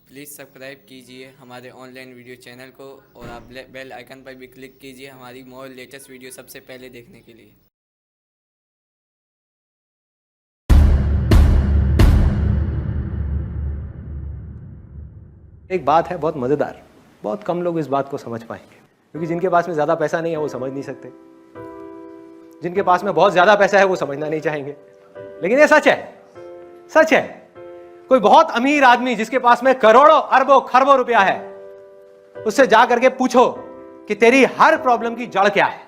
Please subscribe कीजिए हमारे online video channel को और आप बेल आइकन पर भी क्लिक कीजिए हमारी मोर लेटेस्ट वीडियो सबसे पहले देखने के लिए। एक बात है बहुत मज़ेदार, बहुत कम लोग इस बात को समझ पाएंगे, क्योंकि जिनके पास में ज़्यादा पैसा नहीं है वो समझ नहीं सकते, जिनके पास में बहुत ज़्यादा पैसा है वो समझना नहीं चाहेंगे। लेकिन ये सच है, सच है। कोई बहुत अमीर आदमी जिसके पास में करोड़ों अरबों खरबों रुपया है, उससे जा करके पूछो कि तेरी हर प्रॉब्लम की जड़ क्या है?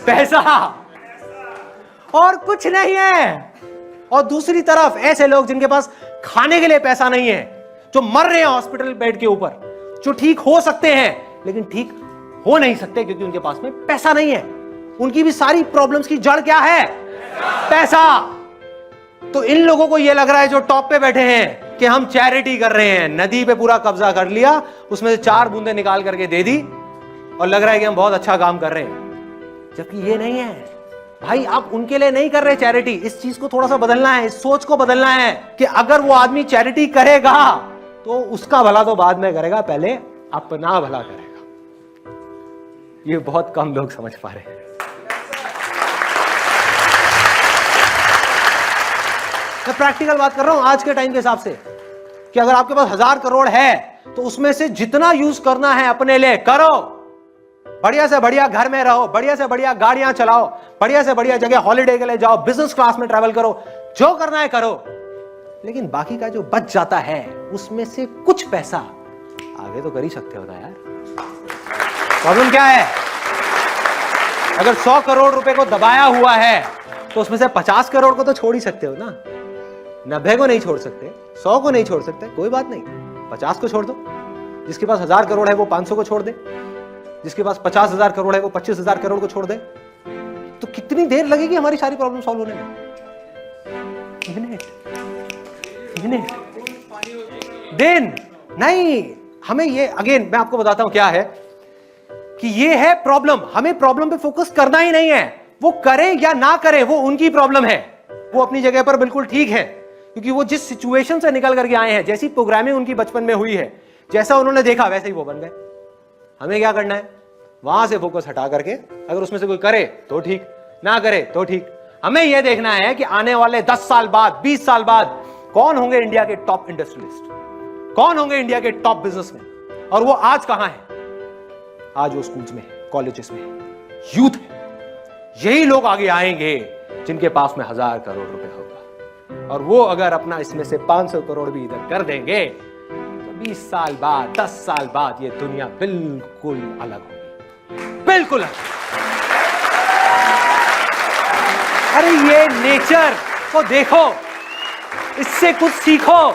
पैसा, और कुछ नहीं है। और दूसरी तरफ ऐसे लोग जिनके पास खाने के लिए पैसा नहीं है, जो मर रहे हैं हॉस्पिटल बेड के ऊपर, जो ठीक हो सकते हैं लेकिन ठीक हो नहीं सकते क्योंकि उनके पास में पैसा नहीं है। उनकी भी सारी प्रॉब्लम्स की जड़ क्या है? पैसा। तो इन लोगों को यह लग रहा है जो टॉप पे बैठे हैं कि हम चैरिटी कर रहे हैं, नदी पे पूरा कब्जा कर लिया, उसमें से 4 बूंदे निकाल करके दे दी और लग रहा है कि हम बहुत अच्छा काम कर रहे हैं, जबकि ये नहीं है भाई। आप उनके लिए नहीं कर रहे चैरिटी। इस चीज को थोड़ा सा बदलना है, इस सोच को बदलना है कि अगर वो आदमी चैरिटी करेगा तो उसका भला तो बाद में करेगा, पहले अपना भला करेगा। ये बहुत कम लोग समझ पा रहे हैं। मैं प्रैक्टिकल बात कर रहा हूं आज के टाइम के हिसाब से, कि अगर आपके पास 1000 करोड़ है तो उसमें से जितना यूज करना है अपने लिए करो। बढ़िया से बढ़िया घर में रहो, बढ़िया से बढ़िया गाड़ियां चलाओ, बढ़िया से बढ़िया जगह हॉलिडे के लिए जाओ, बिजनेस क्लास में ट्रैवल करो, जो करना है करो। लेकिन बाकी का जो बच जाता है उसमें से कुछ पैसा आगे तो कर ही सकते हो ना यार। प्रॉब्लम क्या है? अगर 100 करोड़ रुपए को दबाया हुआ है तो उसमें से 50 करोड़ को तो छोड़ ही सकते हो ना। 90 को नहीं छोड़ सकते, 100 को नहीं छोड़ सकते, कोई बात नहीं, 50 को छोड़ दो। जिसके पास 1000 करोड़ है वो 500 को छोड़ दे, जिसके पास 50,000 करोड़ है वो 25,000 करोड़ को छोड़ दे। तो कितनी देर लगेगी हमारी सारी प्रॉब्लम सॉल्व होने में? दिन नहीं। हमें ये, अगेन मैं आपको बताता हूं क्या है कि ये है प्रॉब्लम। हमें प्रॉब्लम पे फोकस करना ही नहीं है। वो करें या ना करें वो उनकी प्रॉब्लम है, वो अपनी जगह पर बिल्कुल ठीक है, क्योंकि वो जिस सिचुएशन से निकल करके आए हैं, जैसी प्रोग्रामिंग उनकी बचपन में हुई है, जैसा उन्होंने देखा वैसे ही वो बन गए। हमें क्या करना है? वहां से फोकस हटा करके, अगर उसमें से कोई करे तो ठीक, ना करे तो ठीक। हमें यह देखना है कि आने वाले 10 साल बाद, 20 साल बाद कौन होंगे इंडिया के टॉप इंडस्ट्रियलिस्ट, कौन होंगे इंडिया के टॉप बिजनेसमैन, और वो आज कहां है? आज वो स्कूल्स में, कॉलेजेस में, यूथ है। यही लोग आगे आएंगे जिनके पास में 1000 करोड़ रुपए होगा, और वो अगर अपना इसमें से 500 करोड़ भी इधर कर देंगे तो 20 साल बाद, 10 साल बाद ये दुनिया बिल्कुल अलग होगी, बिल्कुल अलग। अरे ये नेचर को देखो, इससे कुछ सीखो।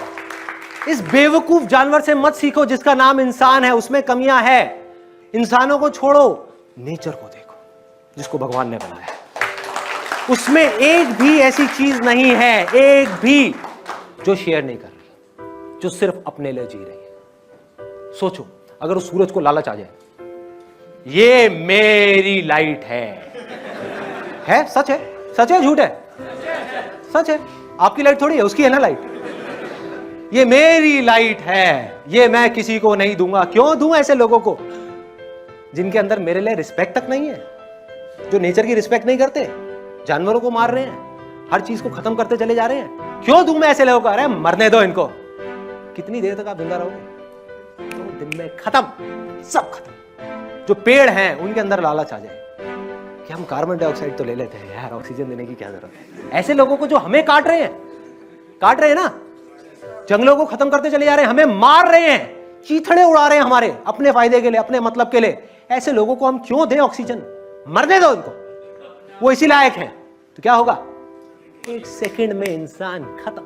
इस बेवकूफ जानवर से मत सीखो जिसका नाम इंसान है, उसमें कमियां है। इंसानों को छोड़ो, नेचर को देखो जिसको भगवान ने बनाया है। उसमें एक भी ऐसी चीज नहीं है, एक भी, जो शेयर नहीं कर रही, जो सिर्फ अपने लिए जी रही है। सोचो, अगर उस सूरज को लालच आ जाए, ये मेरी लाइट है सच है? सच है झूठ है? सच है। आपकी लाइट थोड़ी है, उसकी है ना लाइट। ये मेरी लाइट है, ये मैं किसी को नहीं दूंगा। क्यों दूं ऐसे लोगों को जिनके अंदर मेरे लिए रिस्पेक्ट तक नहीं है, जो नेचर की रिस्पेक्ट नहीं करते, जानवरों को मार रहे हैं, हर चीज को खत्म करते चले जा रहे हैं। क्यों दूं मैं ऐसे लोगों को? अरे मरने दो इनको। कितनी देर तक आप जिंदा रहोगे? 2 दिन में खत्म, सब खत्म। जो पेड़ हैं उनके अंदर लालच आ जाए कि हम कार्बन डाइऑक्साइड तो ले लेते हैं यार, ऑक्सीजन देने की क्या जरूरत है। ऐसे लोगों को जो हमें काट रहे हैं ना, जंगलों को खत्म करते चले जा रहे हैं, हमें मार रहे हैं, चीथड़े उड़ा रहे हैं हमारे अपने फायदे के लिए, अपने मतलब के लिए, ऐसे लोगों को हम क्यों दें ऑक्सीजन? मरने दो इनको, वो इसी लायक हैं। तो क्या होगा? 1 सेकंड में इंसान खत्म।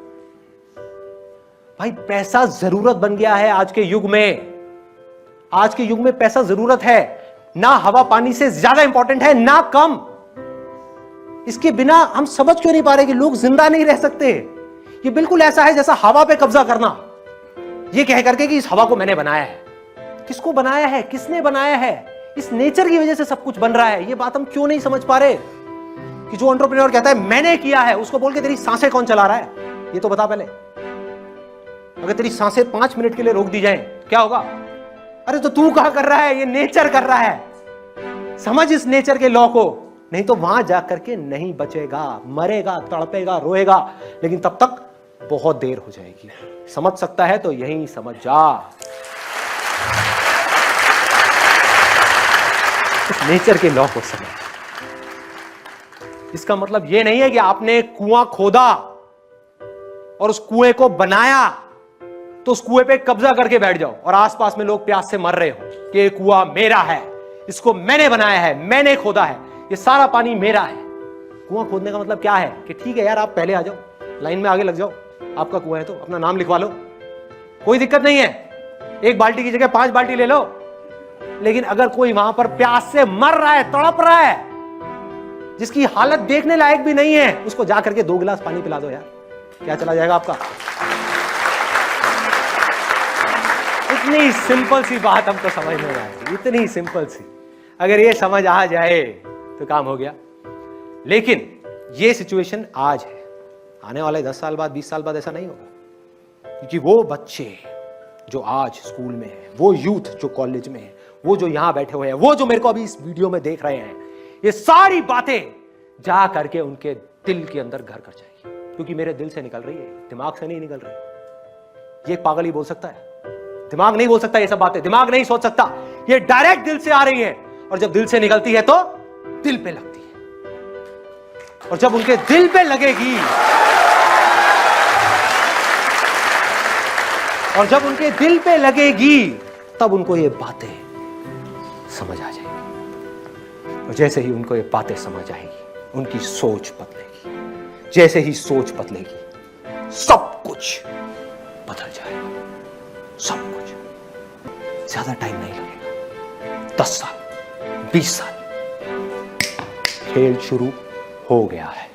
भाई पैसा जरूरत बन गया है आज के युग में। आज के युग में पैसा जरूरत है, ना हवा पानी से ज्यादा इंपॉर्टेंट है, ना कम। इसके बिना हम समझ क्यों नहीं पा रहे कि लोग जिंदा नहीं रह सकते। ये बिल्कुल ऐसा है जैसा हवा पे कब्जा करना, ये कह करके कि इस हवा को मैंने बनाया है। किसको बनाया है? किसने बनाया है? इस नेचर की वजह से सब कुछ बन रहा है। ये बात हम क्यों नहीं समझ पा रहे कि जो एंटरप्रेन्योर कहता है मैंने किया है, उसको बोल के तेरी सांसें कौन चला रहा है, ये तो बता पहले। अगर तेरी सांसें 5 मिनट के लिए रोक दी जाए क्या होगा? अरे तो तू क्या कर रहा है? ये नेचर कर रहा है। समझ इस नेचर के लॉ को, नहीं तो वहां जाकर के नहीं बचेगा, मरेगा, तड़पेगा, रोएगा, लेकिन तब तक बहुत देर हो जाएगी। समझ सकता है तो यही समझ जा। इस नेचर के लॉ को समझ। इसका मतलब यह नहीं है कि आपने कुआं खोदा और उस कुएं को बनाया तो उस कुएं पे कब्जा करके बैठ जाओ और आसपास में लोग प्यास से मर रहे हो कि ये कुआं मेरा है, इसको मैंने बनाया है, मैंने खोदा है, ये सारा पानी मेरा है। कुआं खोदने का मतलब क्या है कि ठीक है यार, आप पहले आ जाओ, लाइन में आगे लग जाओ, आपका कुआं है तो अपना नाम लिखवा लो, कोई दिक्कत नहीं है। 1 बाल्टी की जगह 5 बाल्टी ले लो। लेकिन अगर कोई वहां पर प्यास से मर रहा है, तड़प रहा है, जिसकी हालत देखने लायक भी नहीं है, उसको जाकर के 2 गिलास पानी पिला दो यार, क्या चला जाएगा आपका? इतनी सिंपल सी बात हमको समझ में आएगी, इतनी सिंपल सी। अगर ये समझ आ जाए तो काम हो गया। लेकिन ये सिचुएशन आज है, आने वाले 10 साल बाद, 20 साल बाद ऐसा नहीं होगा। क्योंकि वो बच्चे जो आज स्कूल में है, वो यूथ जो कॉलेज में है, वो जो यहां बैठे हुए हैं, वो जो मेरे को अभी इस वीडियो में देख रहे हैं, ये सारी बातें जा करके उनके दिल के अंदर घर कर जाएगी। क्योंकि मेरे दिल से निकल रही है, दिमाग से नहीं निकल रही। ये पागल ही बोल सकता है, दिमाग नहीं बोल सकता ये सब बातें, दिमाग नहीं सोच सकता। ये डायरेक्ट दिल से आ रही है, और जब दिल से निकलती है तो दिल पे लगती है। और जब उनके दिल पे लगेगी, और जब उनके दिल पे लगेगी, तब उनको ये बातें समझ आ जाएगी। और जैसे ही उनको ये बातें समझ आएगी, उनकी सोच बदलेगी। जैसे ही सोच बदलेगी, सब कुछ बदल जाएगा, सब कुछ। ज्यादा टाइम नहीं लगेगा, 10 साल, 20 साल, खेल शुरू हो गया है।